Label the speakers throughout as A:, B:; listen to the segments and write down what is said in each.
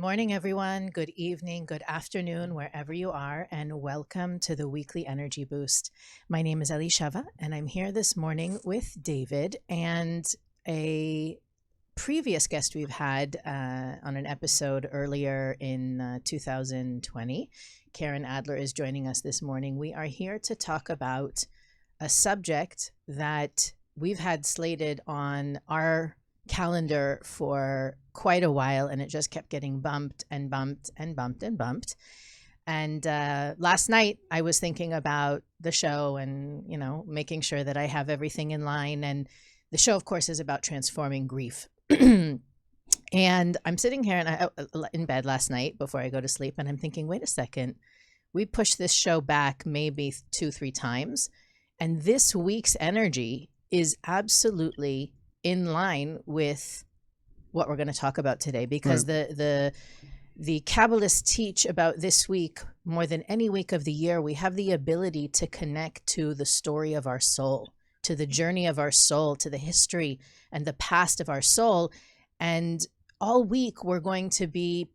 A: morning, everyone. Good evening, good afternoon, wherever you are, and welcome to the weekly energy boost. My name is Elisheva, and I'm here this morning with David and a previous guest we've had on an episode earlier in 2020. Karen Adler is joining us this morning. We are here to talk about a subject that we've had slated on our calendar for quite a while, and it just kept getting bumped and bumped and bumped and bumped. And last night I was thinking about the show and, making sure that I have everything in line. And the show, of course, is about transforming grief. And I'm sitting here in bed last night before I go to sleep, and I'm thinking, wait a second, we pushed this show back maybe 2-3 times. And this week's energy is absolutely in line with what we're going to talk about today, because
B: Right.
A: the Kabbalists teach about this week more than any week of the year. We have the ability to connect to the story of our soul, to the journey of our soul, to the history and the past of our soul. And all week we're going to be,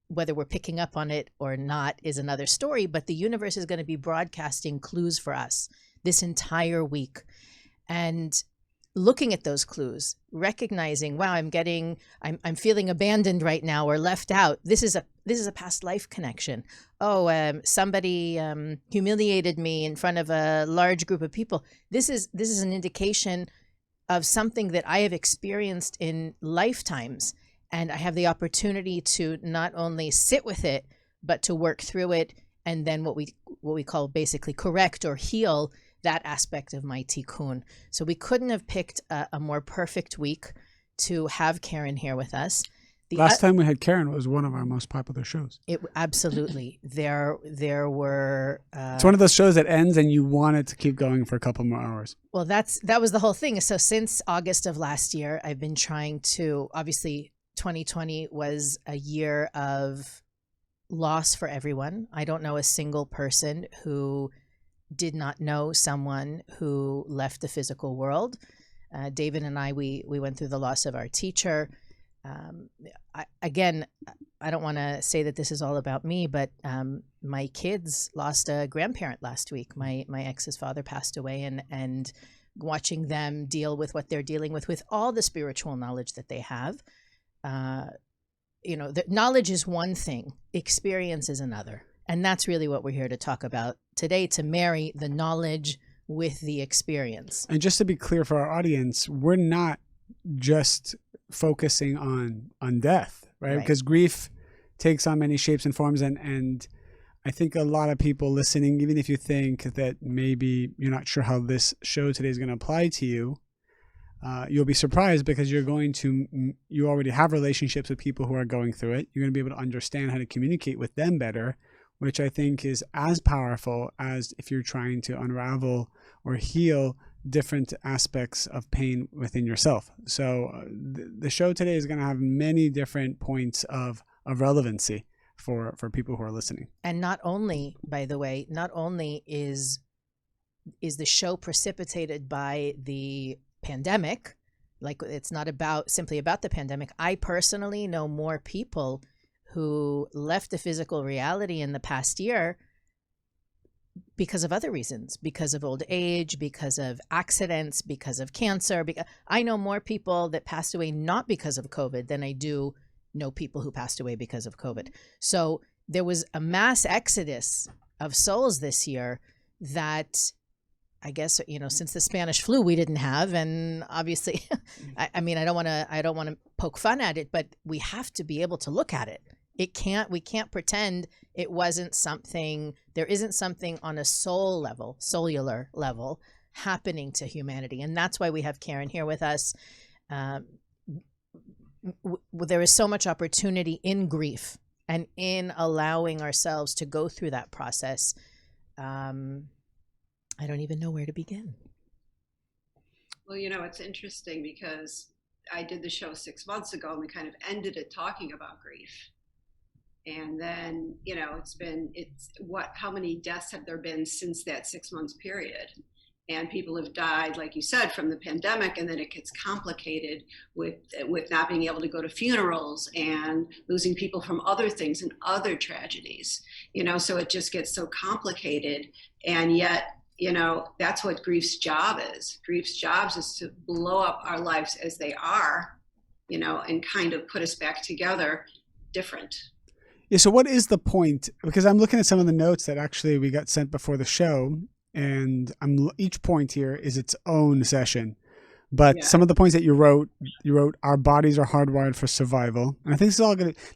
A: whether we're picking up on it or not is another story, but the universe is going to be broadcasting clues for us this entire week. And looking at those clues, recognizing, wow, I'm feeling abandoned right now or left out. This is a past life connection. Oh, somebody humiliated me in front of a large group of people. This is an indication of something that I have experienced in lifetimes, and I have the opportunity to not only sit with it, but to work through it, and then what we call basically correct or heal that aspect of my tikkun. So we couldn't have picked a more perfect week to have Karen here with us.
B: Last time we had Karen, it was one of our most popular shows.
A: It absolutely. There were.
B: It's one of those shows that ends and you want it to keep going for a couple more hours.
A: Well, that was the whole thing. So since August of last year, I've been trying to. Obviously, 2020 was a year of loss for everyone. I don't know a single person who did not know someone who left the physical world. David and I, we went through the loss of our teacher. I don't want to say that this is all about me, but my kids lost a grandparent last week. My ex's father passed away, and watching them deal with what they're dealing with all the spiritual knowledge that they have. The knowledge is one thing, experience is another. And that's really what we're here to talk about today, to marry the knowledge with the experience.
B: And just to be clear for our audience, we're not just focusing on death, right? Because grief takes on many shapes and forms. And I think a lot of people listening, even if you think that maybe you're not sure how this show today is going to apply to you, you'll be surprised, because you already have relationships with people who are going through it. You're going to be able to understand how to communicate with them better, which I think is as powerful as if you're trying to unravel or heal different aspects of pain within yourself. So the show today is going to have many different points of relevancy for people who are listening. And
A: not only, by the way, is the show precipitated by the pandemic, like it's not simply about the pandemic. I personally know more people who left the physical reality in the past year because of other reasons, because of old age, because of accidents, because of cancer. I know more people that passed away not because of COVID than I do know people who passed away because of COVID. So there was a mass exodus of souls this year that I guess, since the Spanish flu we didn't have. And obviously, I don't want to poke fun at it, but we have to be able to look at it. We can't pretend it wasn't something, there isn't something on a cellular level happening to humanity. And that's why we have Karen here with us. There is so much opportunity in grief and in allowing ourselves to go through that process. I don't even know where to begin.
C: Well, it's interesting because I did the show 6 months ago and we kind of ended it talking about grief. And then, how many deaths have there been since that 6 months period? And people have died, like you said, from the pandemic, and then it gets complicated with not being able to go to funerals and losing people from other things and other tragedies, so it just gets so complicated. And yet, that's what grief's job is. Grief's job is to blow up our lives as they are, and kind of put us back together different.
B: Yeah. So what is the point? Because I'm looking at some of the notes that actually we got sent before the show, and each point here is its own session. But some of the points that you wrote, our bodies are hardwired for survival. And I think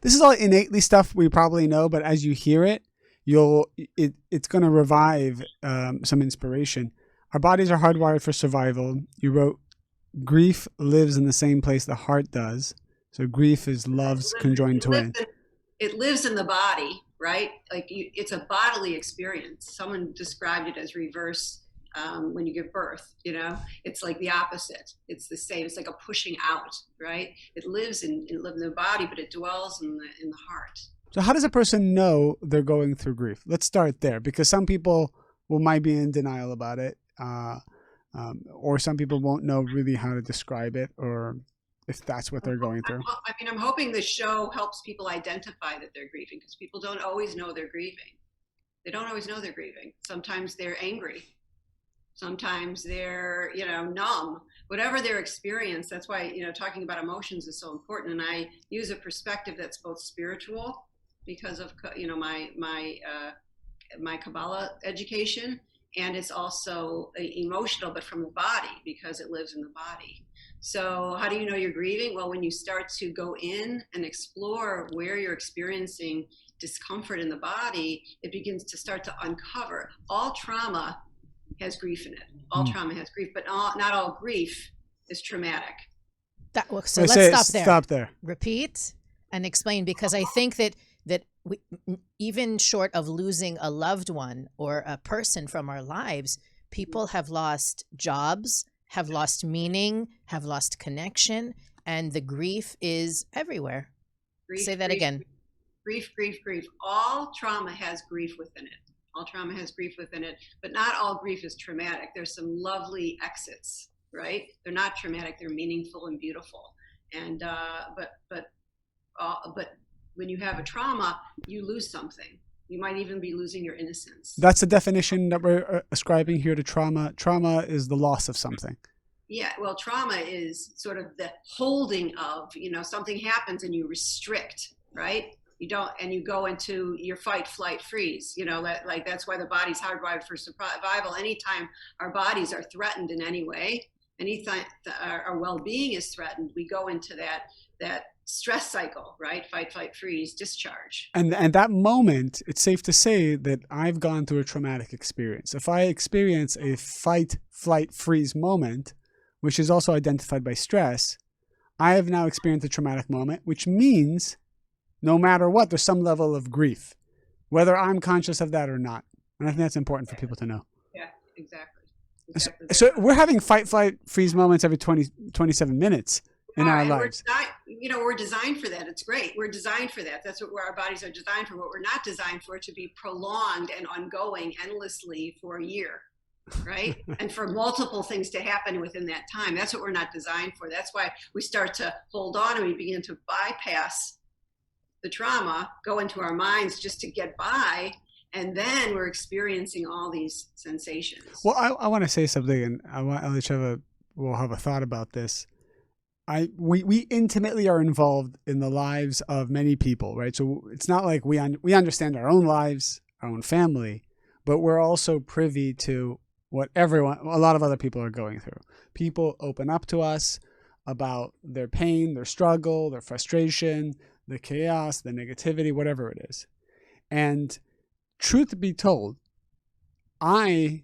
B: this is all innately stuff we probably know, but as you hear it, it's going to revive some inspiration. Our bodies are hardwired for survival. You wrote, grief lives in the same place the heart does. So grief is love's conjoined twin.
C: It lives in the body, right? Like it's a bodily experience. Someone described it as reverse when you give birth, it's like the opposite. It's the same. It's like a pushing out, right? It lives in the body, but it dwells in the heart.
B: So how does a person know they're going through grief? Let's start there, because some people might be in denial about it, or some people won't know really how to describe it, or if that's what they're going through.
C: I'm hoping the show helps people identify that they're grieving, because people don't always know they're grieving. They don't always know they're grieving. Sometimes they're angry. Sometimes they're, numb. Whatever their experience, that's why, talking about emotions is so important. And I use a perspective that's both spiritual, because of, my Kabbalah education, and it's also emotional, but from the body, because it lives in the body. So how do you know you're grieving? Well, when you start to go in and explore where you're experiencing discomfort in the body, it begins to start to uncover. All trauma has grief in it. All trauma has grief, but not all grief is traumatic.
A: So let's stop there. Repeat and explain, because I think that we, even short of losing a loved one or a person from our lives, people have lost jobs, have lost meaning, have lost connection, and the grief is everywhere. Say that again.
C: Grief. All trauma has grief within it. All trauma has grief within it, but not all grief is traumatic. There's some lovely exits, right? They're not traumatic. They're meaningful and beautiful. And but when you have a trauma, you lose something. You might even be losing your innocence.
B: That's the definition that we're ascribing here to trauma. Trauma is the loss of something.
C: Yeah, well, trauma is sort of the holding of, something happens and you restrict, right? You don't, and you go into your fight, flight, freeze, that's why the body's hardwired for survival. Anytime our bodies are threatened in any way, anytime our well-being is threatened, we go into that stress cycle, right? Fight, flight, freeze, discharge.
B: And that moment, it's safe to say that I've gone through a traumatic experience. If I experience a fight, flight, freeze moment, which is also identified by stress, I have now experienced a traumatic moment, which means no matter what, there's some level of grief, whether I'm conscious of that or not. And I think that's important for people to know.
C: Yeah, exactly.
B: So we're having fight, flight, freeze moments every 27 minutes in our lives.
C: We're designed for that. It's great. We're designed for that. That's what our bodies are designed for. What we're not designed for, to be prolonged and ongoing endlessly for a year, right? And for multiple things to happen within that time. That's what we're not designed for. That's why we start to hold on and we begin to bypass the trauma, go into our minds just to get by, and then we're experiencing all these sensations.
B: Well, I want to say something, and I want Elisheva will have a thought about this. We intimately are involved in the lives of many people, right? So it's not like we understand our own lives, our own family, but we're also privy to what a lot of other people are going through. People open up to us about their pain, their struggle, their frustration, the chaos, the negativity, whatever it is. And truth be told, there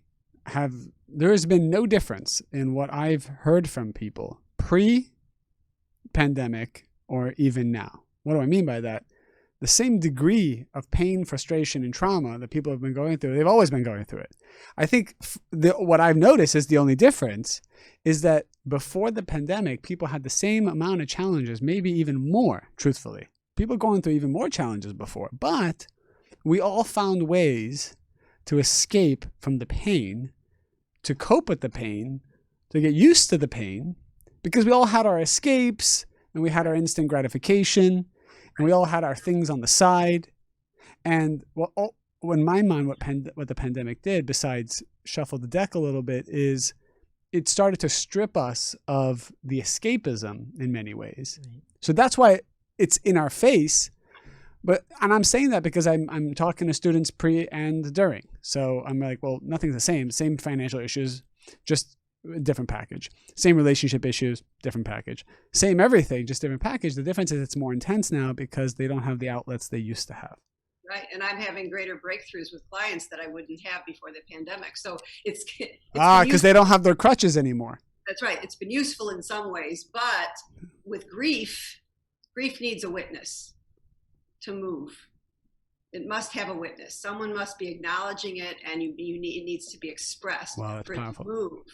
B: has been no difference in what I've heard from people pre-pandemic or even now. What do I mean by that? The same degree of pain, frustration, and trauma that people have been going through, they've always been going through it. I think what I've noticed is the only difference is that before the pandemic, people had the same amount of challenges, maybe even more, truthfully. People going through even more challenges before, but we all found ways to escape from the pain to cope with the pain, to get used to the pain, because we all had our escapes and we had our instant gratification and we all had our things on the side. And in my mind, what the pandemic did, besides shuffle the deck a little bit, is it started to strip us of the escapism in many ways. Right. So that's why it's in our face. And I'm saying that because I'm talking to students pre and during. So I'm like, well, nothing's the same financial issues, just a different package. Same relationship issues, different package. Same everything, just different package. The difference is it's more intense now because they don't have the outlets they used to have.
C: Right. And I'm having greater breakthroughs with clients that I wouldn't have before the pandemic. So it's
B: because they don't have their crutches anymore.
C: That's right. It's been useful in some ways, but with grief needs a witness to move. It must have a witness. Someone must be acknowledging it, and it needs to be expressed
B: for it
C: to move.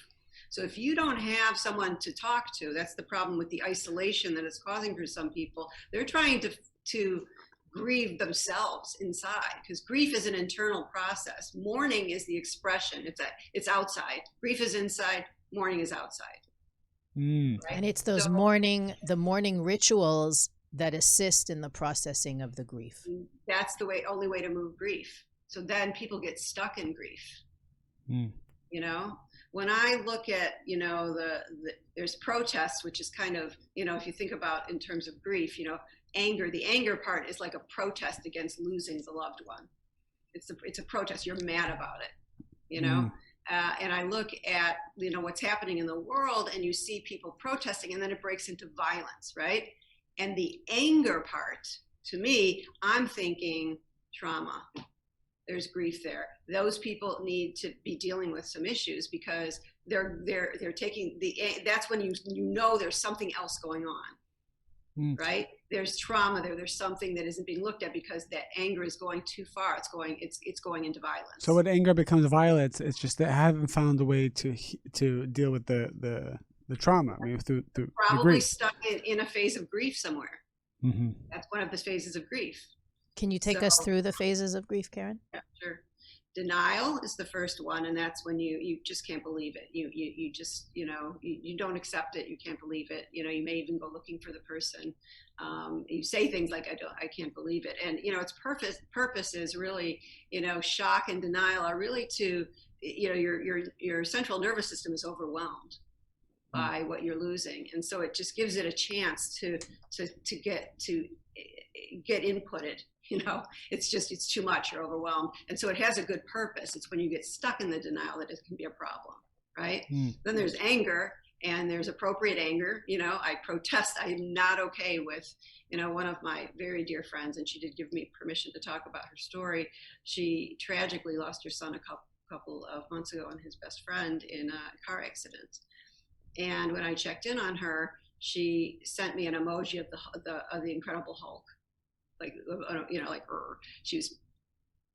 C: So if you don't have someone to talk to, that's the problem with the isolation that it's causing for some people. They're trying to grieve themselves inside, because grief is an internal process. Mourning is the expression. It's outside. Grief is inside. Mourning is outside.
A: Right? And it's those mourning rituals that assist in the processing of the grief.
C: That's the only way to move grief. So then people get stuck in grief. You know, when I look at, there's protests, which is kind of, if you think about in terms of grief, anger, the anger part is like a protest against losing the loved one. It's a protest. You're mad about it, and I look at, what's happening in the world, and you see people protesting, and then it breaks into violence, right? And the anger part, to me, I'm thinking trauma. There's grief there. Those people need to be dealing with some issues, because they're taking that's when there's something else going on, right? There's trauma there. There's something that isn't being looked at because that anger is going too far. It's going into violence.
B: So when anger becomes violence, it's just that I haven't found a way to deal with the trauma. I mean, through
C: probably stuck in a phase of grief somewhere.
B: Mm-hmm.
C: That's one of the phases of grief.
A: Can you take us through the phases of grief, Karen?
C: Yeah, sure. Denial is the first one, and that's when you just can't believe it. You just you don't accept it. You can't believe it. You may even go looking for the person. You say things like I can't believe it, and its purpose is really shock and denial are really to your central nervous system is overwhelmed by what you're losing, and so it just gives it a chance to get inputted. It's too much, you're overwhelmed. And so it has a good purpose. It's when you get stuck in the denial that it can be a problem, right? Then there's anger, and there's appropriate anger. I protest. I am not okay with, one of my very dear friends, and she did give me permission to talk about her story. She tragically lost her son a couple of months ago, and his best friend in a car accident. And when I checked in on her, she sent me an emoji of the Incredible Hulk. She was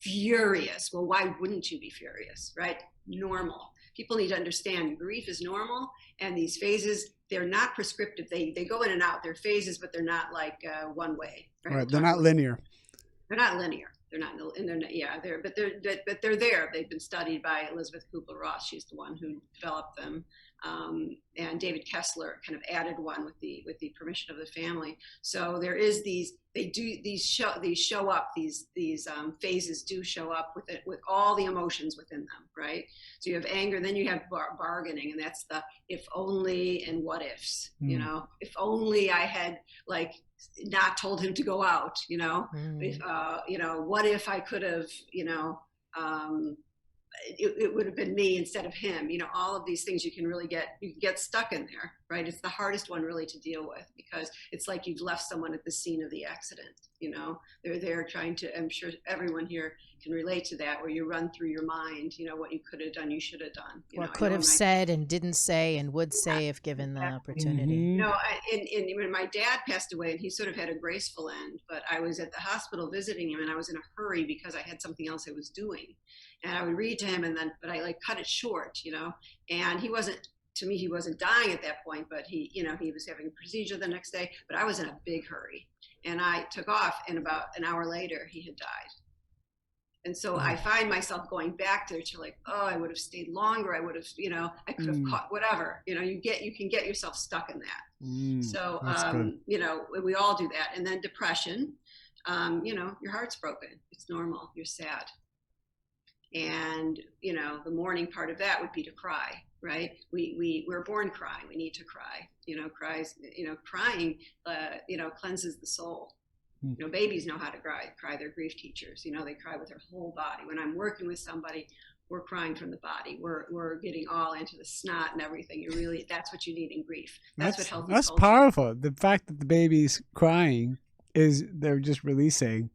C: furious. Well, why wouldn't you be furious, right? Normal. People need to understand grief is normal, and these phases, they're not prescriptive. They go in and out. They're phases, but they're not like one way.
B: Right? They're not linear.
C: They're not linear. They're not. But they're there. They've been studied by Elizabeth Kubler-Ross. She's the one who developed them. And David Kessler kind of added one with the permission of the family. So there is these show up. These phases do show up with all the emotions within them, right? So you have anger, then you have bargaining, and that's the if only and what ifs. If only I had not told him to go out. If, what if I could have, it would have been me instead of him. All of these things you can get stuck in there, right? It's the hardest one really to deal with, because it's like you've left someone at the scene of the accident. They're there trying to, I'm sure everyone here can relate to that, where you run through your mind, what you could have done, you should have done.
A: Or could have said and didn't say and would say if given the opportunity.
B: Mm-hmm.
C: When my dad passed away, and he sort of had a graceful end, but I was at the hospital visiting him, and I was in a hurry because I had something else I was doing. And I would read to him, but I cut it short, and he wasn't dying at that point, but he was having a procedure the next day, but I was in a big hurry, and I took off, and about an hour later he had died. And so I find myself going back there to like, oh, I would have stayed longer. I would have, I could have caught whatever, you can get yourself stuck in that. So, we all do that. And then depression, your heart's broken. It's normal. You're sad. And, the mourning part of that would be to cry, right? We're born crying. We need to cry, crying, cleanses the soul. Babies know how to cry. They're grief teachers. They cry with their whole body. When I'm working with somebody, we're crying from the body. We're getting all into the snot and everything. That's what you need in grief. That's what healthy.
B: That's powerful. The fact that the baby's crying is they're just releasing,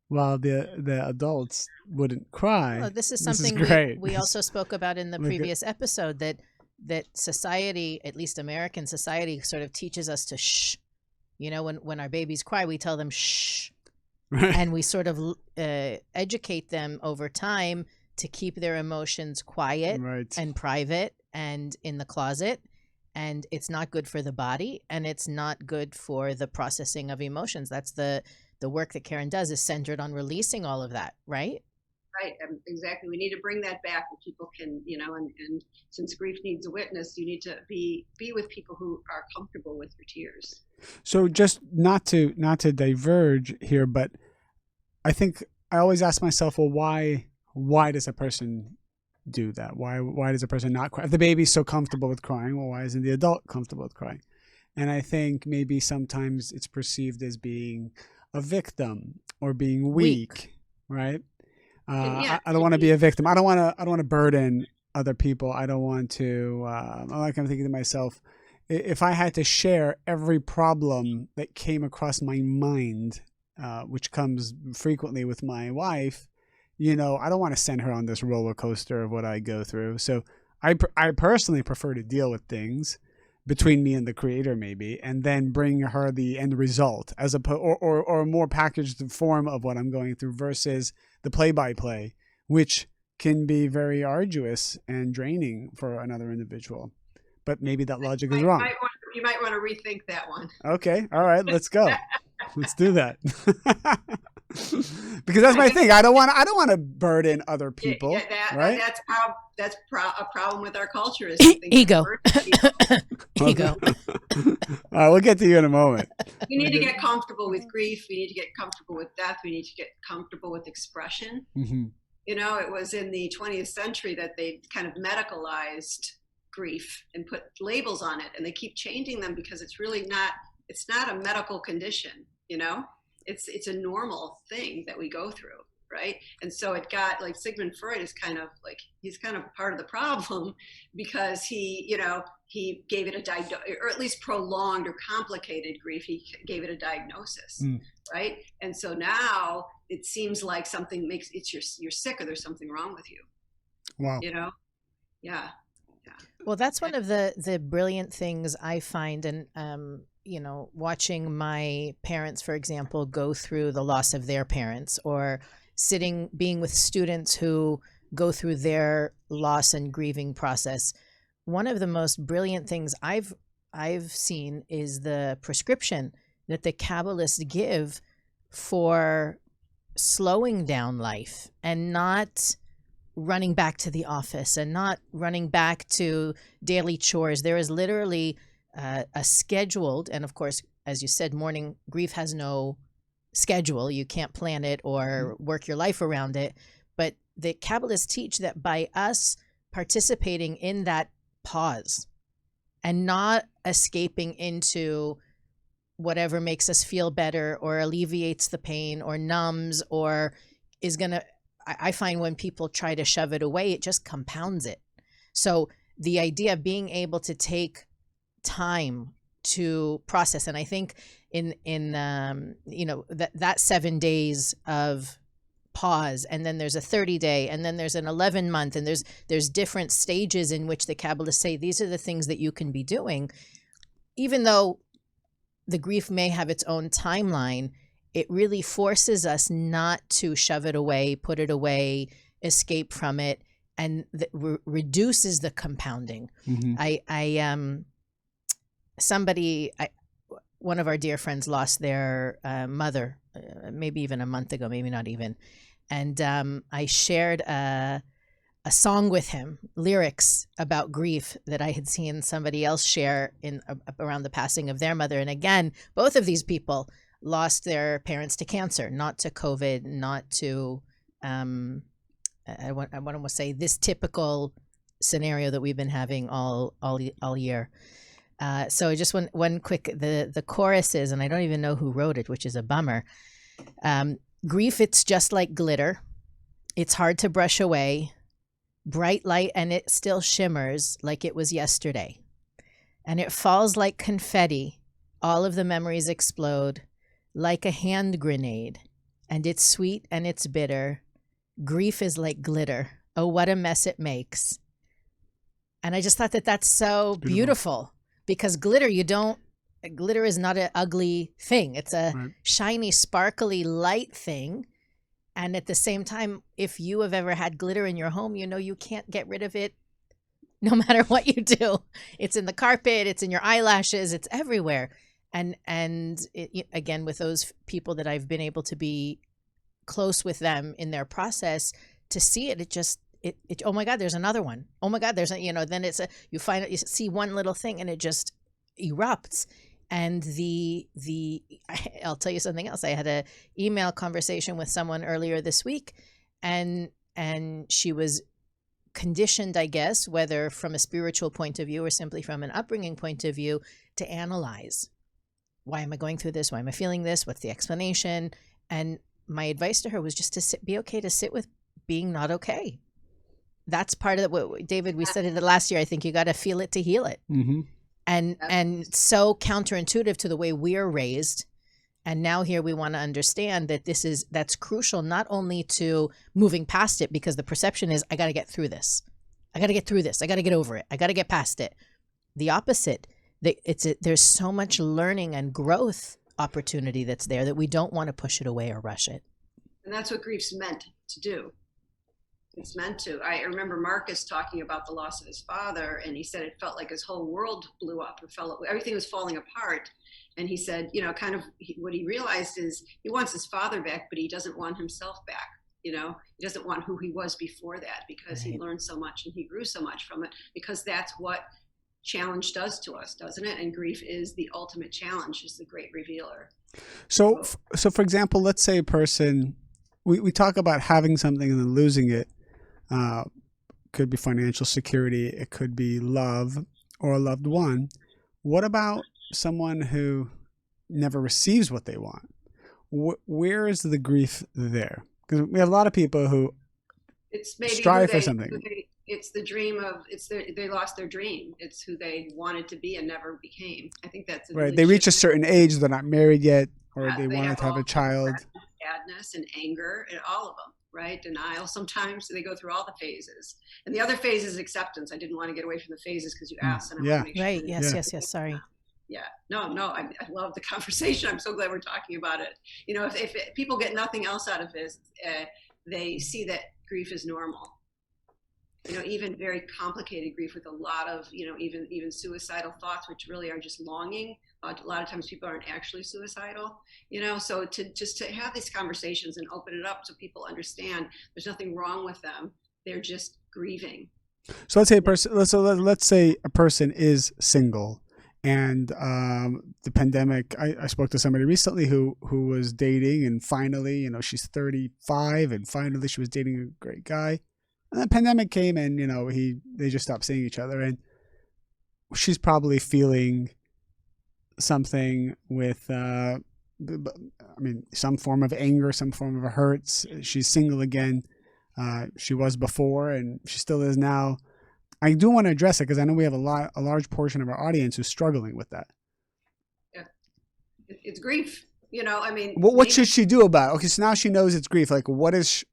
B: while the adults wouldn't cry.
A: Oh, this is something we also spoke about in the previous episode, that society, at least American society, sort of teaches us to shh. When our babies cry, we tell them shh. Right. And we sort of educate them over time to keep their emotions quiet and private and in the closet. And it's not good for the body, and it's not good for the processing of emotions. That's the work that Karen does, is centered on releasing all of that, right?
C: Right, exactly. We need to bring that back where people can, and since grief needs a witness, you need to be with people who are comfortable with your tears.
B: So just not to diverge here, but I think I always ask myself, well, why does a person do that? Why does a person not cry? If the baby's so comfortable with crying, well, why isn't the adult comfortable with crying? And I think maybe sometimes it's perceived as being a victim or being weak. Right? I don't want to be a victim. I don't want to burden other people. I don't want to. I'm thinking to myself, if I had to share every problem that came across my mind, which comes frequently with my wife, I don't want to send her on this roller coaster of what I go through. So I personally prefer to deal with things between me and the creator, maybe, and then bring her the end result or a more packaged form of what I'm going through versus the play-by-play, which can be very arduous and draining for another individual. But maybe that logic is wrong.
C: You might want to rethink that one.
B: Okay. All right. Let's go. Let's do that. Because that's my thing. I don't want to burden other people. Right?
C: That's a problem with our culture. Is
A: ego. Ego.
B: We'll get to you in a moment.
C: We need to get comfortable with grief. We need to get comfortable with death. We need to get comfortable with expression. Mm-hmm. It was in the 20th century that they kind of medicalized grief and put labels on it, and they keep changing them because it's not a medical condition. It's a normal thing that we go through, right? And so it got like Sigmund Freud is he's kind of part of the problem because he gave it or at least prolonged or complicated grief. He gave it a diagnosis, right? And so now it seems like something you're sick or there's something wrong with you.
B: Wow.
C: Yeah.
A: Well, that's one of the brilliant things I find, and watching my parents, for example, go through the loss of their parents, or being with students who go through their loss and grieving process. One of the most brilliant things I've seen is the prescription that the Kabbalists give for slowing down life and not running back to the office and not running back to daily chores. There is literally a scheduled, and of course, as you said, mourning grief has no schedule. You can't plan it or work your life around it. But the Kabbalists teach that by us participating in that pause and not escaping into whatever makes us feel better or alleviates the pain or numbs or is going to, I find when people try to shove it away, it just compounds it. So the idea of being able to take time to process, and I think in that 7 days of pause, and then there's a 30-day, and then there's an 11-month, and there's different stages in which the Kabbalists say these are the things that you can be doing, even though the grief may have its own timeline. It really forces us not to shove it away, put it away, escape from it, and reduces the compounding. Mm-hmm. One of our dear friends lost their mother, maybe even a month ago, maybe not even. And I shared a song with him, lyrics about grief that I had seen somebody else share in around the passing of their mother. And again, both of these people lost their parents to cancer, not to COVID, not to I want to say this typical scenario that we've been having all year. So just one quick, the chorus is, and I don't even know who wrote it, which is a bummer. Grief, it's just like glitter. It's hard to brush away. Bright light, and it still shimmers like it was yesterday. And it falls like confetti. All of the memories explode like a hand grenade. And it's sweet and it's bitter. Grief is like glitter. Oh, what a mess it makes. And I just thought that that's so beautiful because glitter is not an ugly thing. It's a shiny, sparkly, light thing. And at the same time, if you have ever had glitter in your home, you know you can't get rid of it no matter what you do. It's in the carpet, it's in your eyelashes, it's everywhere. And again, with those people that I've been able to be close with them in their process, to see it, it oh my God, there's another one. Oh my God, there's then you see one little thing and it just erupts. And I'll tell you something else. I had an email conversation with someone earlier this week, and she was conditioned, I guess, whether from a spiritual point of view or simply from an upbringing point of view, to analyze. Why am I going through this? Why am I feeling this? What's the explanation? And my advice to her was just to be okay to sit with being not okay. That's part of what David, we said it last year. I think you got to feel it to heal it. Mm-hmm. And so counterintuitive to the way we're raised. And now here we want to understand that that's crucial, not only to moving past it, because the perception is, I got to get through this. I got to get through this. I got to get over it. I got to get past it. The opposite, there's so much learning and growth opportunity that's there that we don't want to push it away or rush it.
C: And that's what grief's meant to do. It's meant to. I remember Marcus talking about the loss of his father, and he said it felt like his whole world blew up or everything was falling apart. And he said, what he realized is he wants his father back, but he doesn't want himself back. He doesn't want who he was before that, because he learned so much and he grew so much from it, because that's what challenge does to us, doesn't it? And grief is the ultimate challenge, is the great revealer.
B: So for example, let's say a person, we talk about having something and then losing it. Could be financial security. It could be love or a loved one. What about someone who never receives what they want? Where is the grief there? Because we have a lot of people who strive for something.
C: It's the dream of, they lost their dream. It's who they wanted to be and never became. I think that's
B: right. They reach a certain age, they're not married yet, or they wanted to have a child.
C: Sadness and anger and all of them. Right? Denial. Sometimes they go through all the phases. And the other phase is acceptance. I didn't want to get away from the phases because you asked. And I want to make sure.
A: Right. Yes. Sorry.
C: Yeah. No. I love the conversation. I'm so glad we're talking about it. If people get nothing else out of this, they see that grief is normal. Even very complicated grief with a lot of, even suicidal thoughts, which really are just longing. A lot of times people aren't actually suicidal, so to have these conversations and open it up so people understand there's nothing wrong with them. They're just grieving.
B: So let's say a person is single, and the pandemic, I spoke to somebody recently who was dating, and finally, she's 35 and finally she was dating a great guy. And the pandemic came, and they just stopped seeing each other, and she's probably feeling something with some form of anger, some form of hurts. She's single again. She was before, and she still is now. I do want to address it because I know we have a large portion of our audience who's struggling with that.
C: Yeah, it's grief.
B: What should she do about it? Okay, so now she knows it's grief. Like,
C: she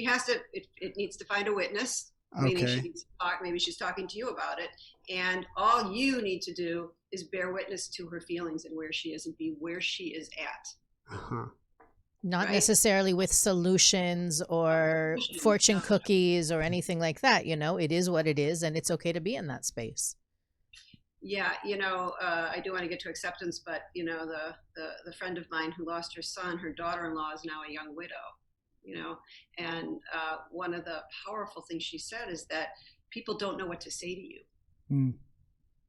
C: has to. It needs to find a witness.
B: Okay.
C: Meaning she needs to talk. Maybe she's talking to you about it, and all you need to do is bear witness to her feelings and where she is, and be where she is at.
B: Uh-huh.
A: Not necessarily with solutions or fortune cookies or anything like that. It is what it is, and it's okay to be in that space.
C: Yeah, I do want to get to acceptance, but the friend of mine who lost her son, her daughter-in-law is now a young widow. And one of the powerful things she said is that people don't know what to say to you.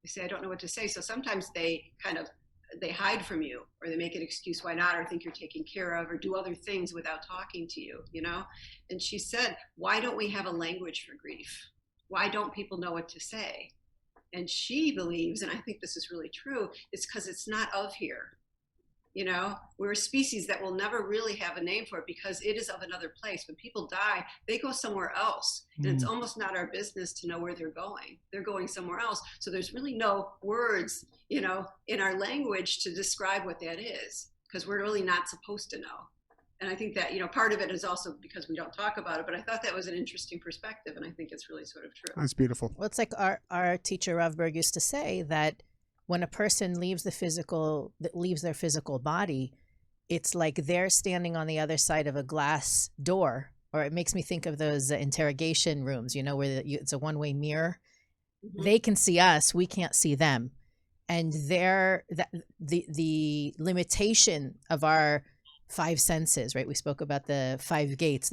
C: They say, I don't know what to say. So sometimes they hide from you, or they make an excuse why not, or think you're taken care of, or do other things without talking to you, And she said, why don't we have a language for grief? Why don't people know what to say? And she believes, and I think this is really true, it's because it's not of here. We're a species that will never really have a name for it because it is of another place. When people die, they go somewhere else. And it's almost not our business to know where they're going. They're going somewhere else. So there's really no words, in our language to describe what that is, because we're really not supposed to know. And I think that, part of it is also because we don't talk about it. But I thought that was an interesting perspective. And I think it's really sort of true.
B: That's beautiful.
A: Well, it's like our teacher, Rav Berg, used to say that when a person leaves their physical body, it's like they're standing on the other side of a glass door, or it makes me think of those interrogation rooms, where it's a one-way mirror. Mm-hmm. They can see us, we can't see them. And the limitation of our five senses, right? We spoke about the five gates.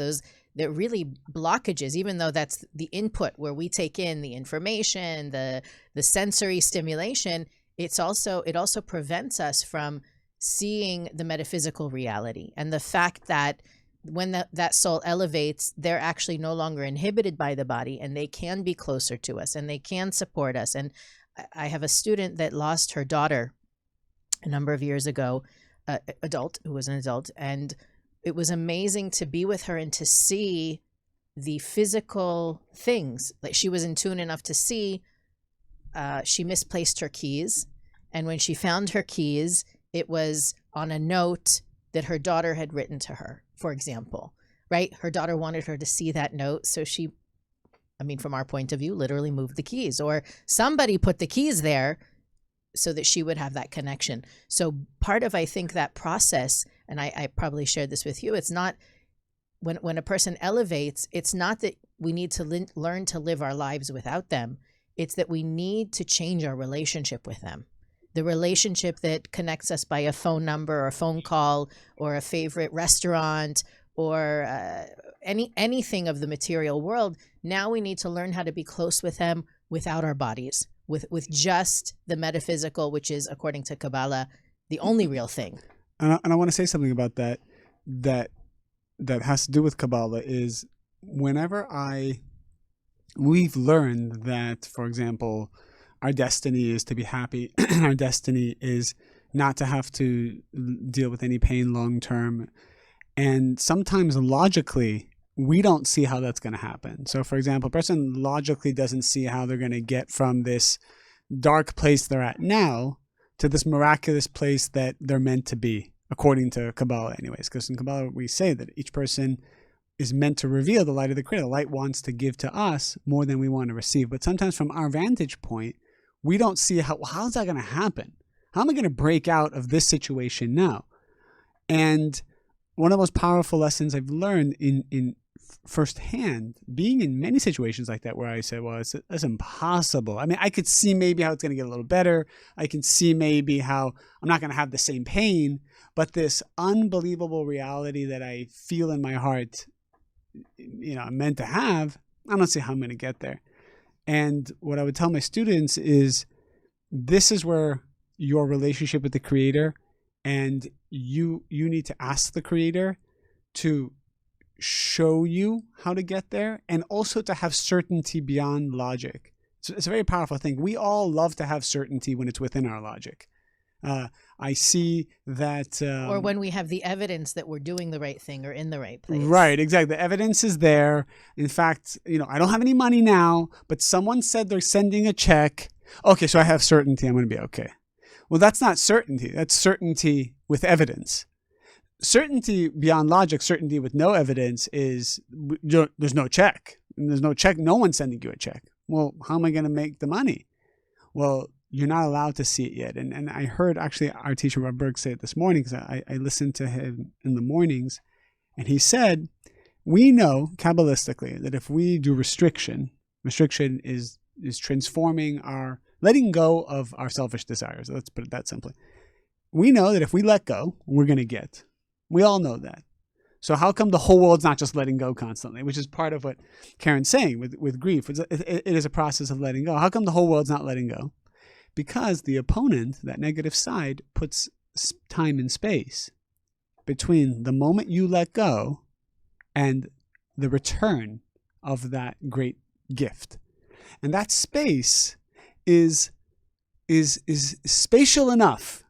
A: They're really blockages, even though that's the input where we take in the information, the sensory stimulation. It also prevents us from seeing the metaphysical reality, and the fact that when that soul elevates, they're actually no longer inhibited by the body, and they can be closer to us, and they can support us. And I have a student that lost her daughter a number of years ago, who was an adult, and it was amazing to be with her and to see the physical things. Like, she was in tune enough to see she misplaced her keys. And when she found her keys, it was on a note that her daughter had written to her, for example, right? Her daughter wanted her to see that note. So she, from our point of view, literally moved the keys, or somebody put the keys there so that she would have that connection. So part of, I think, that process, and I probably shared this with you, it's not, when a person elevates, it's not that we need to learn to live our lives without them. It's that we need to change our relationship with them. The relationship that connects us by a phone number or a phone call or a favorite restaurant or anything of the material world. Now we need to learn how to be close with them without our bodies, with just the metaphysical, which is, according to Kabbalah, the only real thing.
B: And I want to say something about that has to do with Kabbalah is whenever we've learned that, for example, our destiny is to be happy. Our destiny is not to have to deal with any pain long term. And sometimes logically, we don't see how that's going to happen. So, for example, a person logically doesn't see how they're going to get from this dark place they're at now to this miraculous place that they're meant to be, according to Kabbalah anyways. Because in Kabbalah, we say that each person is meant to reveal the light of the Creator. The light wants to give to us more than we want to receive. But sometimes from our vantage point, we don't see how's that going to happen? How am I going to break out of this situation now? And one of the most powerful lessons I've learned in firsthand, being in many situations like that, where I said, well, it's impossible. I could see maybe how it's going to get a little better. I can see maybe how I'm not going to have the same pain, but this unbelievable reality that I feel in my heart, I'm meant to have, I don't see how I'm going to get there. And what I would tell my students is, this is where your relationship with the Creator, and you need to ask the Creator to show you how to get there, and also to have certainty beyond logic. So it's a very powerful thing. We all love to have certainty when it's within our logic. I see that...
A: or when we have the evidence that we're doing the right thing or in the right place.
B: Right, exactly. The evidence is there. In fact, I don't have any money now, but someone said they're sending a check. Okay, so I have certainty I'm going to be okay. Well, that's not certainty. That's certainty with evidence. Certainty beyond logic, certainty with no evidence is there's no check. There's no check. No one's sending you a check. Well, how am I going to make the money? Well, you're not allowed to see it yet. And I heard actually our teacher, Rob Berg, say it this morning, because I listened to him in the mornings. And he said, we know Kabbalistically that if we do restriction is transforming letting go of our selfish desires. Let's put it that simply. We know that if we let go, we're going to get. We all know that. So how come the whole world's not just letting go constantly, which is part of what Karen's saying with grief. It is a process of letting go. How come the whole world's not letting go? Because the opponent, that negative side, puts time and space between the moment you let go and the return of that great gift. And that space is spatial enough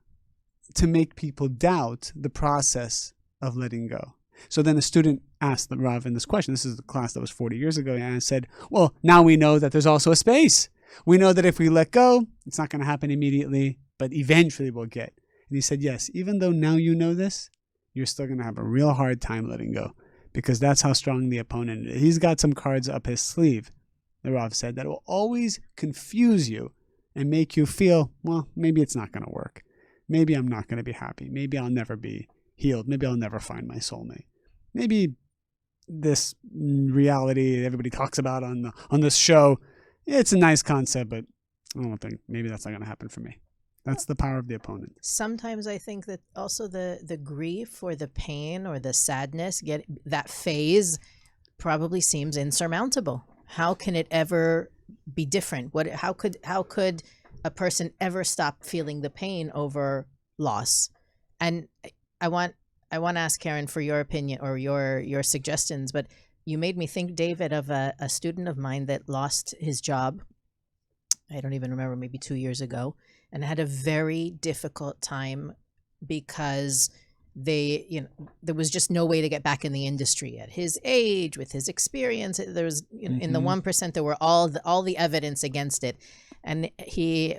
B: to make people doubt the process of letting go. So then a student asked the Rav in this question, this is the class that was 40 years ago, and I said, well, now we know that there's also a space. We know that if we let go, it's not going to happen immediately, but eventually we'll get. And he said, yes, even though now you know this, you're still going to have a real hard time letting go, because that's how strong the opponent is. He's got some cards up his sleeve, the Rav said, that will always confuse you and make you feel, well, maybe it's not going to work. Maybe I'm not going to be happy. Maybe I'll never be healed. Maybe I'll never find my soulmate. Maybe this reality everybody talks about on this show, it's a nice concept, but I don't think, maybe that's not going to happen for me. That's the power of the opponent.
A: Sometimes I think that also the grief or the pain or the sadness, that phase probably seems insurmountable. How can it ever be different? How could a person ever stop feeling the pain over loss? And I want to ask Karen for your opinion or your suggestions, but you made me think, David, of a student of mine that lost his job. I don't even remember, maybe 2 years ago, and had a very difficult time because there was just no way to get back in the industry at his age, with his experience. There was, in the 1%, there were all the evidence against it. And he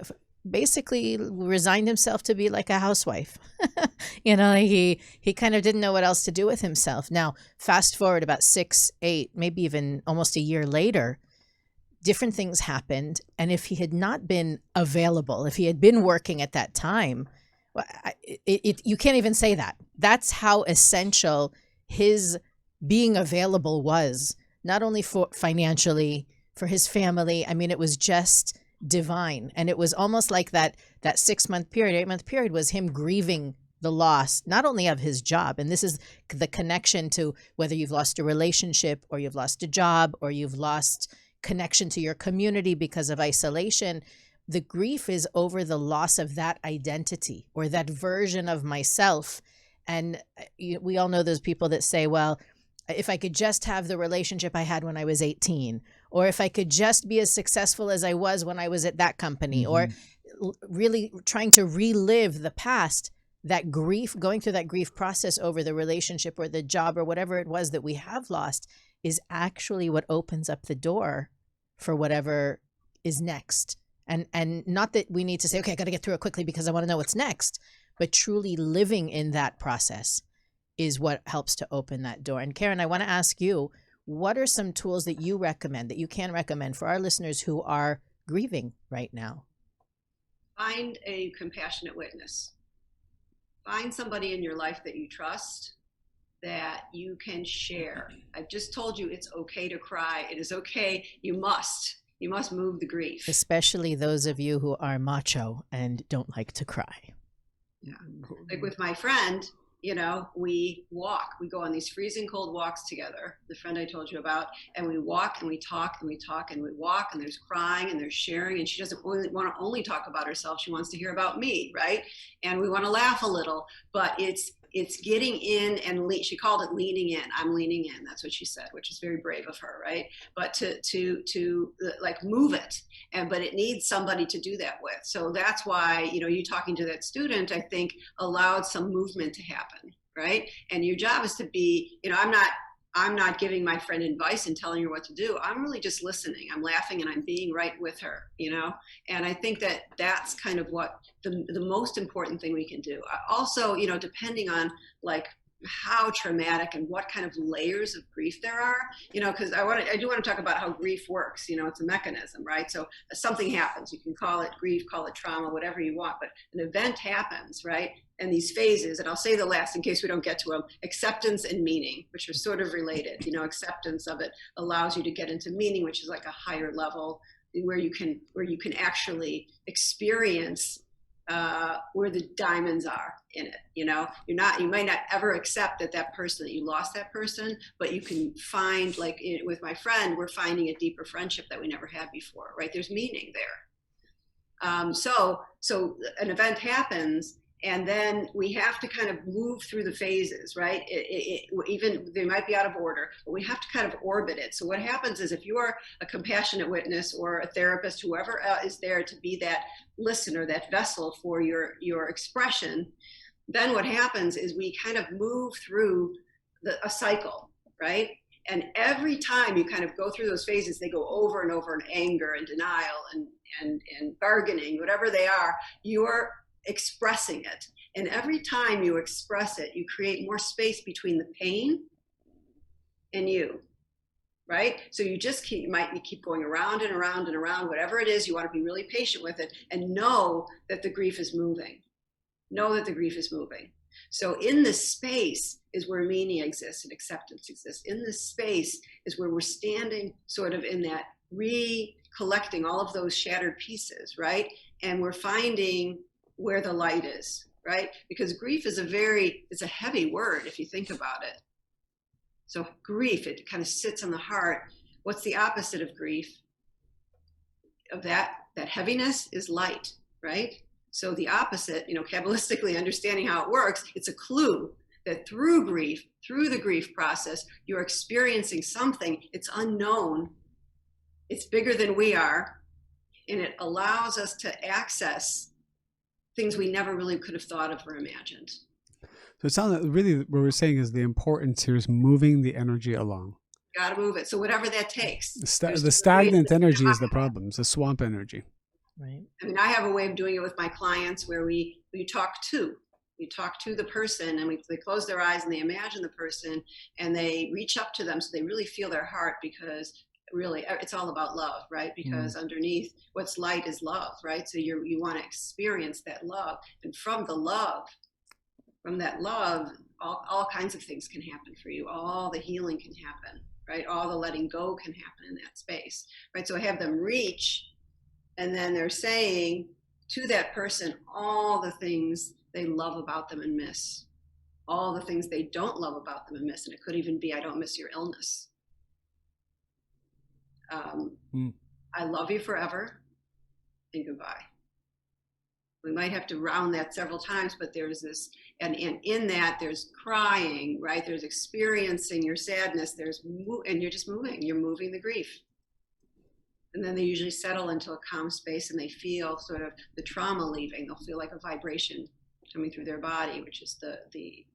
A: basically resigned himself to be like a housewife. He kind of didn't know what else to do with himself. Now, fast forward about 6, 8, maybe even almost a year later, different things happened. And if he had not been available, if he had been working at that time, you can't even say that. That's how essential his being available was, not only for financially, for his family. I mean, it was just divine. And it was almost like that 6-month period, 8-month period was him grieving the loss, not only of his job. And this is the connection to whether you've lost a relationship or you've lost a job or you've lost connection to your community because of isolation. The grief is over the loss of that identity or that version of myself. And we all know those people that say, well, if I could just have the relationship I had when I was 18, or if I could just be as successful as I was when I was at that company, or really trying to relive the past, that grief, going through that grief process over the relationship or the job or whatever it was that we have lost, is actually what opens up the door for whatever is next. And not that we need to say, okay, I got to get through it quickly because I want to know what's next, but truly living in that process is what helps to open that door. And Karen, I want to ask you, what are some tools that you recommend, that you can recommend for our listeners who are grieving right now?
C: Find a compassionate witness. Find somebody in your life that you trust, that you can share. I've just told you it's okay to cry. It is okay. You must move the grief.
A: Especially those of you who are macho and don't like to cry.
C: Yeah. Like with my friend, we go on these freezing cold walks together, the friend I told you about, and we walk and we talk and we talk and we walk, and there's crying and there's sharing, and she doesn't want to only talk about herself. She wants to hear about me, right? And we want to laugh a little, but it's getting in and she called it leaning in. I'm leaning in. That's what she said, which is very brave of her, right? But to like move it, but it needs somebody to do that with. So that's why, you talking to that student, I think allowed some movement to happen, right? And your job is to be, I'm not giving my friend advice and telling her what to do. I'm really just listening. I'm laughing and I'm being right with her, And I think that that's kind of what the most important thing we can do. Also, depending on like how traumatic and what kind of layers of grief there are, because I do want to talk about how grief works. It's a mechanism, right? So something happens. You can call it grief, call it trauma, whatever you want, but an event happens, right? And these phases, and I'll say the last in case we don't get to them, acceptance and meaning, which are sort of related. Acceptance of it allows you to get into meaning, which is like a higher level where you can actually experience where the diamonds are in it. You might not ever accept that person, that you lost that person, but you can find, like with my friend, we're finding a deeper friendship that we never had before, right? There's meaning there. So an event happens, and then we have to kind of move through the phases, right? Even they might be out of order, but we have to kind of orbit it. So what happens is, if you are a compassionate witness or a therapist, whoever is there to be that listener, that vessel for your expression, then what happens is we kind of move through a cycle, right? And every time you kind of go through those phases, they go over and over in anger and denial and bargaining, whatever they are, you're expressing it. And every time you express it, you create more space between the pain and you, right? So you might keep going around and around and around, whatever it is. You want to be really patient with it and know that the grief is moving. Know that the grief is moving. So in this space is where meaning exists and acceptance exists. In this space is where we're standing sort of in that recollecting all of those shattered pieces, right? And we're finding where the light is, right? Because grief is it's a heavy word if you think about it. So grief, it kind of sits on the heart. What's the opposite of grief? Of that heaviness is light, right? So the opposite, Kabbalistically understanding how it works, it's a clue that through grief, through the grief process, you're experiencing something. It's unknown. It's bigger than we are. And it allows us to access things we never really could have thought of or imagined.
B: So it sounds like really what we're saying is the importance here is moving the energy along.
C: Got to move it. So whatever that takes.
B: The stagnant energy is the problem. It's the swamp energy.
A: Right.
C: I mean, I have a way of doing it with my clients where we talk to the person, and they close their eyes and they imagine the person and they reach up to them so they really feel their heart, because really it's all about love, right? Because underneath what's light is love, right? So you want to experience that love, and from that love, all kinds of things can happen for you. All the healing can happen, right? All the letting go can happen in that space, right? So I have them reach, and then they're saying to that person all the things they love about them and miss, all the things they don't love about them and miss. And it could even be, I don't miss your illness. I love you forever, and goodbye. We might have to round that several times, but there's this, and in that there's crying, right? There's experiencing your sadness, and you're just moving, you're moving the grief. And then they usually settle into a calm space and they feel sort of the trauma leaving. They'll feel like a vibration coming through their body, which is the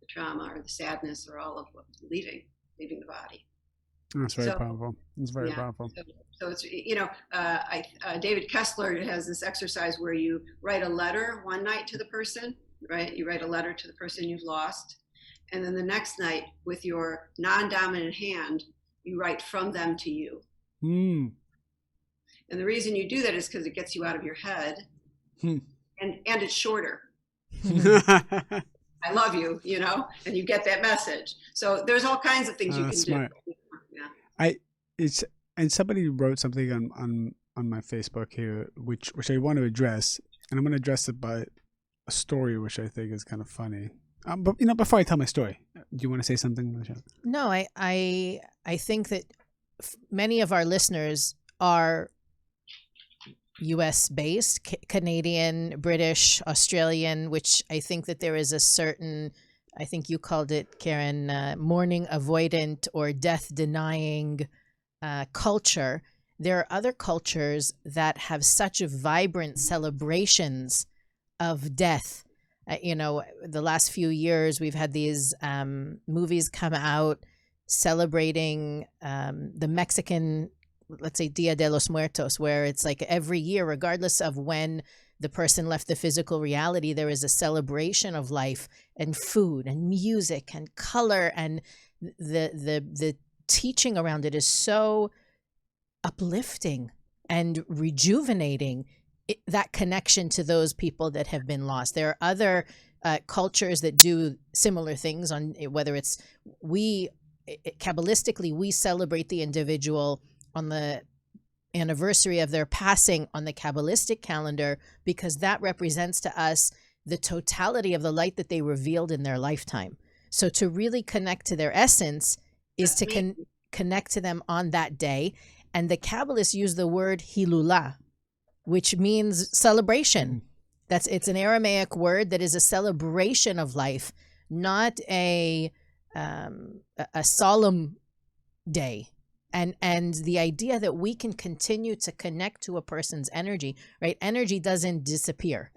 C: trauma or the sadness or all of what leaving the body.
B: That's very powerful. It's very powerful.
C: So it's, David Kessler has this exercise where you write a letter one night to the person, right? You write a letter to the person you've lost. And then the next night, with your non-dominant hand, you write from them to you. And the reason you do that is because it gets you out of your head, and it's shorter. I love you, and you get that message. So there's all kinds of things you can
B: smart.
C: do. Yeah.
B: And somebody wrote something on my Facebook here, which I want to address, and I'm going to address it by a story which I think is kind of funny. But before I tell my story, do you want to say something, Michelle?
A: No, I think that many of our listeners are U.S. based, Canadian, British, Australian, which I think that there is a certain, I think you called it, Karen, mourning avoidant or death denying culture. There are other cultures that have such vibrant celebrations of death. The last few years we've had these movies come out celebrating the Mexican, let's say, Dia de los Muertos, where it's like every year, regardless of when the person left the physical reality, there is a celebration of life and food and music and color, and the teaching around it is so uplifting and rejuvenating, that connection to those people that have been lost. There are other cultures that do similar things, on whether it's Kabbalistically, we celebrate the individual anniversary of their passing on the Kabbalistic calendar, because that represents to us the totality of the light that they revealed in their lifetime. So to really connect to their essence is to connect to them on that day. And the Kabbalists use the word Hilulah, which means celebration. It's an Aramaic word that is a celebration of life, not a solemn day. And the idea that we can continue to connect to a person's energy, right? Energy doesn't disappear.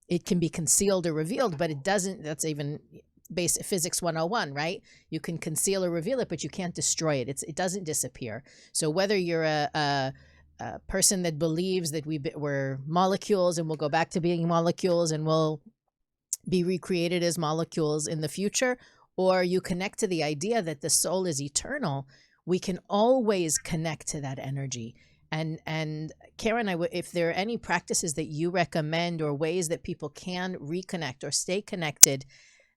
A: It can be concealed or revealed, but it doesn't. That's even basic physics 101, right? You can conceal or reveal it, but you can't destroy it. It doesn't disappear. So whether you're a person that believes that we're molecules and we'll go back to being molecules and we'll be recreated as molecules in the future, or you connect to the idea that the soul is eternal, we can always connect to that energy. And Karen, if there are any practices that you recommend or ways that people can reconnect or stay connected,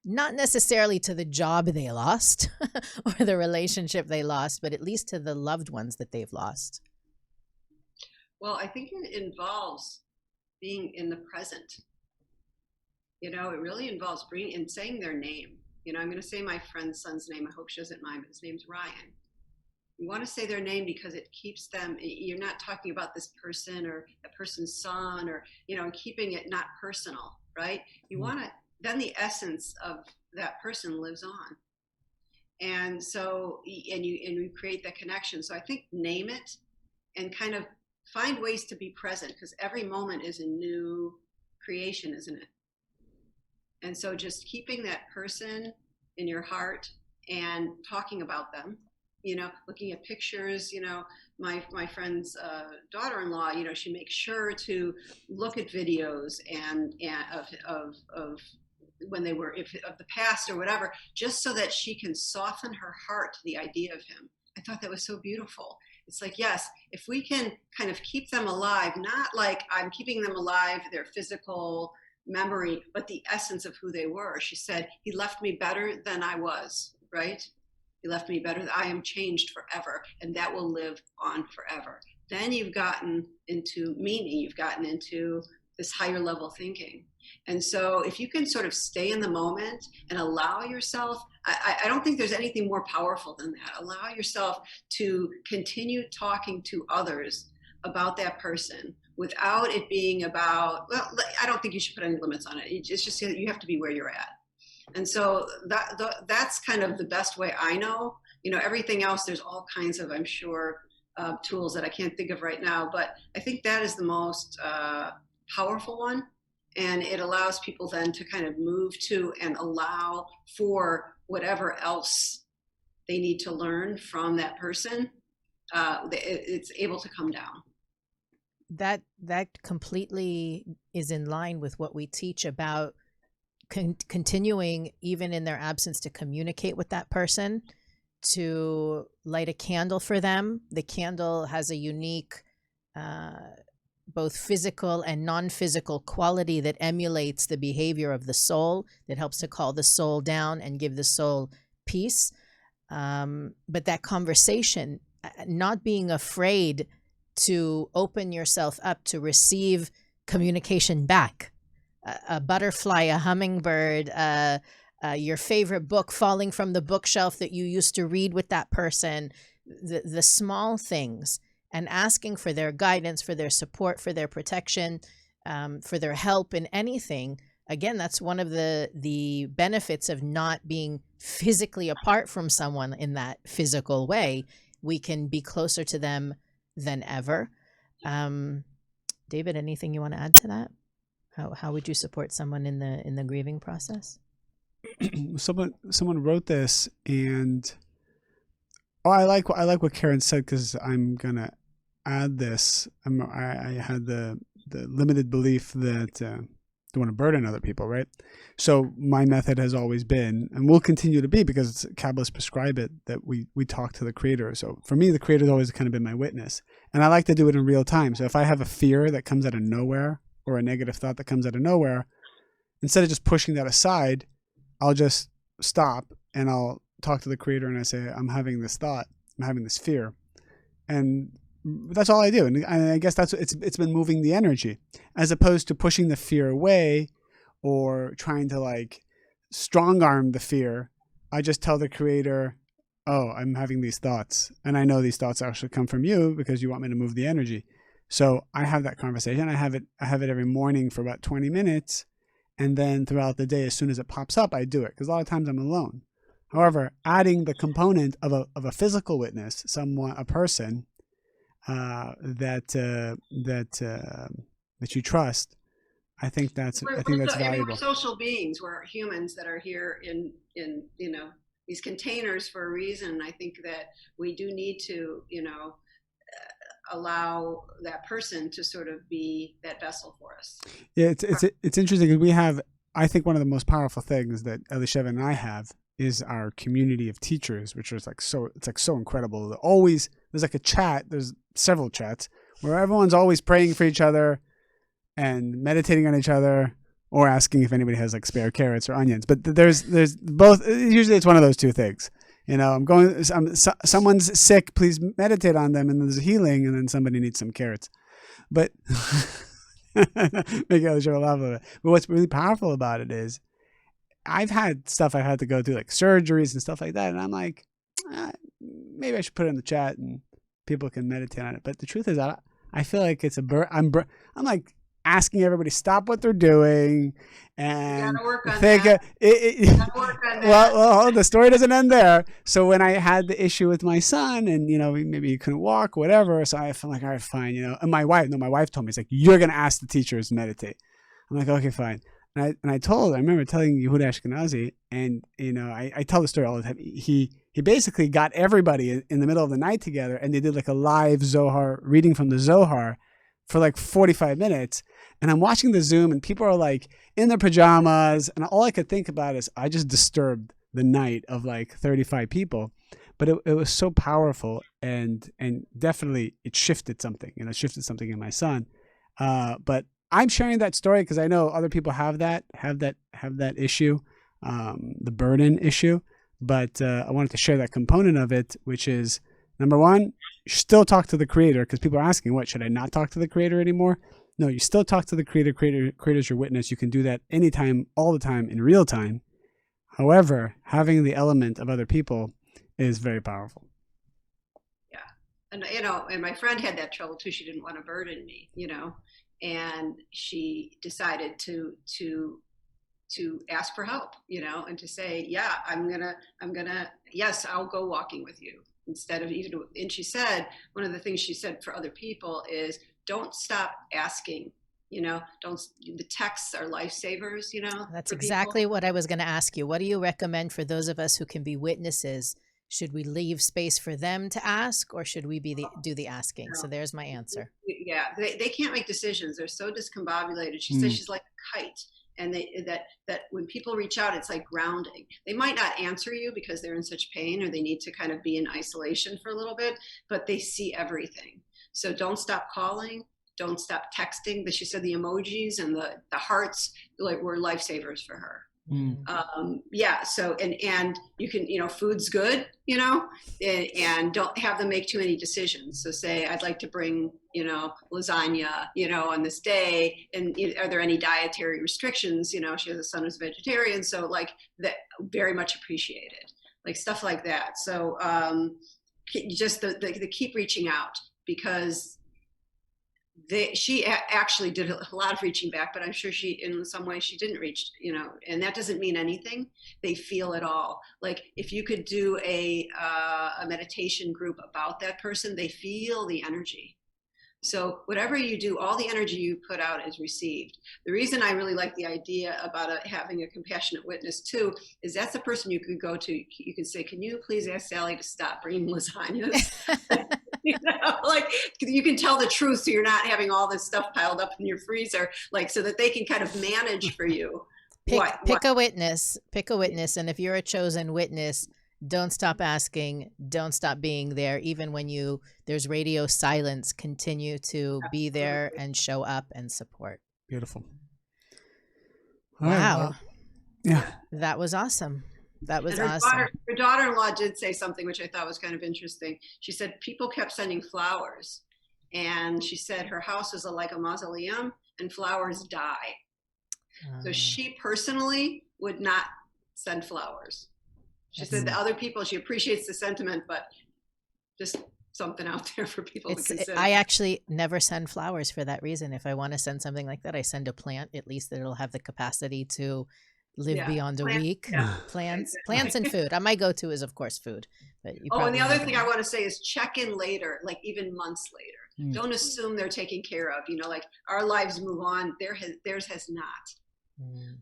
A: not necessarily to the job they lost or the relationship they lost, but at least to the loved ones that they've lost.
C: Well, I think it involves being in the present. It really involves bringing and saying their name. I'm going to say my friend's son's name. I hope she doesn't mind, but his name's Ryan. You want to say their name because it keeps them, you're not talking about this person or a person's son or, keeping it not personal, right? You want to, then the essence of that person lives on. And so, and you create that connection. So I think name it and kind of find ways to be present, because every moment is a new creation, isn't it? And so just keeping that person in your heart and talking about them, looking at pictures, my friend's daughter-in-law, she makes sure to look at videos and of when they were, of the past or whatever, just so that she can soften her heart to the idea of him. I thought that was so beautiful. It's like, yes, if we can kind of keep them alive, not like I'm keeping them alive, their physical memory, but the essence of who they were. She said, he left me better than I was, right? He left me better. I am changed forever, and that will live on forever. Then you've gotten into meaning. You've gotten into this higher level thinking. And so if you can sort of stay in the moment and allow yourself, I don't think there's anything more powerful than that. Allow yourself to continue talking to others about that person without it being about, well, I don't think you should put any limits on it. It's just that you have to be where you're at. And so that's kind of the best way I know. Everything else, there's all kinds of, I'm sure, tools that I can't think of right now. But I think that is the most powerful one. And it allows people then to kind of move to and allow for whatever else they need to learn from that person. It's able to come down.
A: That completely is in line with what we teach about continuing, even in their absence, to communicate with that person, to light a candle for them. The candle has a unique both physical and non-physical quality that emulates the behavior of the soul, that helps to call the soul down and give the soul peace. But that conversation, not being afraid to open yourself up to receive communication back. A butterfly, a hummingbird, your favorite book falling from the bookshelf that you used to read with that person, the small things, and asking for their guidance, for their support, for their protection, for their help in anything. Again, that's one of the benefits of not being physically apart from someone in that physical way. We can be closer to them than ever. David, anything you want to add to that? How would you support someone in the grieving process?
B: Someone wrote this, and I like what Karen said, because I'm gonna add this. I had the limited belief that don't want to burden other people, right? So my method has always been, and will continue to be, because Kabbalists prescribe it, that we talk to the Creator. So for me, the Creator's always kind of been my witness, and I like to do it in real time. So if I have a fear that comes out of nowhere, or a negative thought that comes out of nowhere, instead of just pushing that aside, I'll just stop and I'll talk to the Creator, and I say, I'm having this thought, I'm having this fear. And that's all I do. And I guess it's been moving the energy as opposed to pushing the fear away or trying to like strong arm the fear. I just tell the creator, oh, I'm having these thoughts, and I know these thoughts actually come from you because you want me to move the energy. So I have that conversation. I have it every morning for about 20 minutes. And then throughout the day, as soon as it pops up, I do it because a lot of times I'm alone. However, adding the component of a physical witness, a person that you trust, I think that's valuable.
C: We're social beings. We're humans that are here in these containers for a reason. I think that we do need to allow that person to sort of be that vessel for us.
B: Yeah, it's interesting because we have, I think one of the most powerful things that Elisheva and I have is our community of teachers, which is so incredible. There's like a chat, there's several chats where everyone's always praying for each other and meditating on each other or asking if anybody has like spare carrots or onions. But there's both. Usually it's one of those two things. Someone's sick, please meditate on them, and there's healing, and then somebody needs some carrots. But make Elisheva laugh a little bit. But what's really powerful about it is I've had stuff I've had to go through, like surgeries and stuff like that, and I'm like, maybe I should put it in the chat and people can meditate on it. But the truth is, I feel like it's I'm like asking everybody to stop what they're doing and think. Well, the story doesn't end there. So when I had the issue with my son, and maybe he couldn't walk, whatever, so I felt like, all right, fine, And my wife told me, it's like, you're gonna ask the teachers to meditate. I'm like, okay, fine. And I remember telling Yehuda Ashkenazi, and I tell the story all the time. He basically got everybody in the middle of the night together, and they did like a live Zohar reading from the Zohar for like 45 minutes. And I'm watching the Zoom, and people are like in their pajamas, and all I could think about is I just disturbed the night of like 35 people. But it was so powerful, and definitely it shifted something. It shifted something in my son. But I'm sharing that story because I know other people have that issue, the burden issue. But I wanted to share that component of it, which is, number one, still talk to the creator, because people are asking, what, should I not talk to the creator anymore? No, you still talk to the creator. Creator's your witness. You can do that anytime, all the time, in real time. However, having the element of other people is very powerful.
C: Yeah. And, and my friend had that trouble too. She didn't want to burden me, and she decided to ask for help, and to say, yeah, I'm gonna, yes, I'll go walking with you, instead of and she said, one of the things she said for other people is, don't stop asking, the texts are lifesavers,
A: That's exactly what I was going to ask you. What do you recommend for those of us who can be witnesses? Should we leave space for them to ask, or should we do the asking? No. So there's my answer.
C: Yeah, they can't make decisions. They're so discombobulated. She says she's like a kite. And that when people reach out, it's like grounding. They might not answer you because they're in such pain, or they need to kind of be in isolation for a little bit, but they see everything. So don't stop calling. Don't stop texting. But she said the emojis and the hearts were lifesavers for her. Yeah. So, and you can, food's good, and don't have them make too many decisions. So say, I'd like to bring, lasagna, on this day. And are there any dietary restrictions? She has a son who's a vegetarian. So like that, very much appreciated, like stuff like that. So just the keep reaching out, because she actually did a lot of reaching back, but I'm sure in some way she didn't reach, and that doesn't mean anything. They feel it all. Like if you could do a meditation group about that person, they feel the energy. So whatever you do, all the energy you put out is received. The reason I really like the idea about having a compassionate witness too, is that's the person you could go to. You can say, can you please ask Sally to stop bringing lasagnas? Like you can tell the truth, so you're not having all this stuff piled up in your freezer, so that they can kind of manage for you.
A: Pick a witness, and if you're a chosen witness, don't stop asking, don't stop being there, even when there's radio silence. Continue to be there and show up and support.
B: Beautiful.
A: Wow.
B: Right, well, yeah,
A: that was awesome. That was awesome.
C: Her daughter-in-law did say something which I thought was kind of interesting. She said people kept sending flowers, And she said her house is like a mausoleum and flowers die. So she personally would not send flowers. She said that other people, she appreciates the sentiment, but just something out there for people to consider.
A: I actually never send flowers for that reason. If I want to send something like that, I send a plant, at least that it'll have the capacity to live beyond a week. Plants and food. My go-to is, of course, food. But
C: and the other thing I want to say is check in later, like even months later. Don't assume they're taken care of. Like our lives move on. Theirs has not.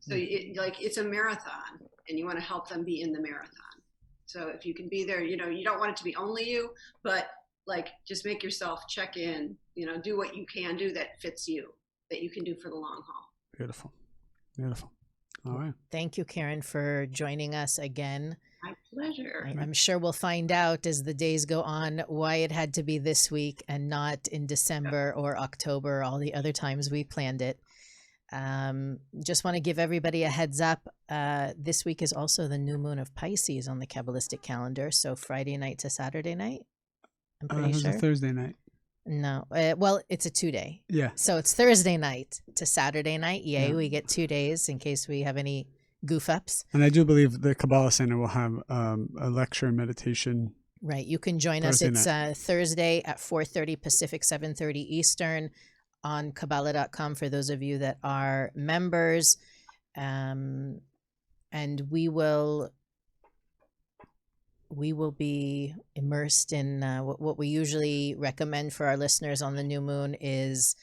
C: So it's a marathon, and you want to help them be in the marathon. So if you can be there, you don't want it to be only you, but like just make yourself check in, do what you can do that fits you, that you can do for the long haul.
B: Beautiful. All right.
A: Thank you, Karen, for joining us again.
C: My pleasure.
A: I'm sure we'll find out as the days go on why it had to be this week and not in December or October, or all the other times we planned it. Just want to give everybody a heads up. This week is also the new moon of Pisces on the Kabbalistic calendar. So Friday night to Saturday night. I'm pretty sure.
B: It was a Thursday night.
A: No. Well, it's a 2-day.
B: Yeah.
A: So it's Thursday night to Saturday night. Yay.
B: Yeah.
A: We get 2 days in case we have any goof ups.
B: And I do believe the Kabbalah Centre will have a lecture and meditation.
A: Right. You can join us. It's Thursday at 4:30 Pacific, 7:30 Eastern on Kabbalah.com for those of you that are members. And we will be immersed in what we usually recommend for our listeners on the new moon is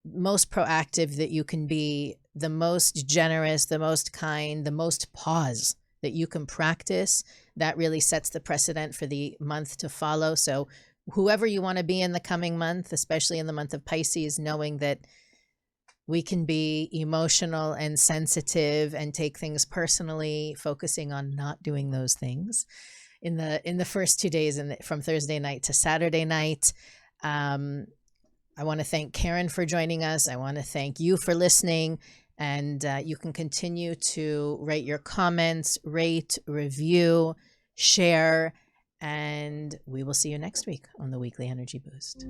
A: most proactive that you can be, the most generous, the most kind, the most pause that you can practice. That really sets the precedent for the month to follow. So whoever you want to be in the coming month, especially in the month of Pisces, knowing that we can be emotional and sensitive and take things personally, focusing on not doing those things in the first 2 days from Thursday night to Saturday night. I want to thank Karen for joining us. I want to thank you for listening. And you can continue to write your comments, rate, review, share, and we will see you next week on the Weekly Energy Boost.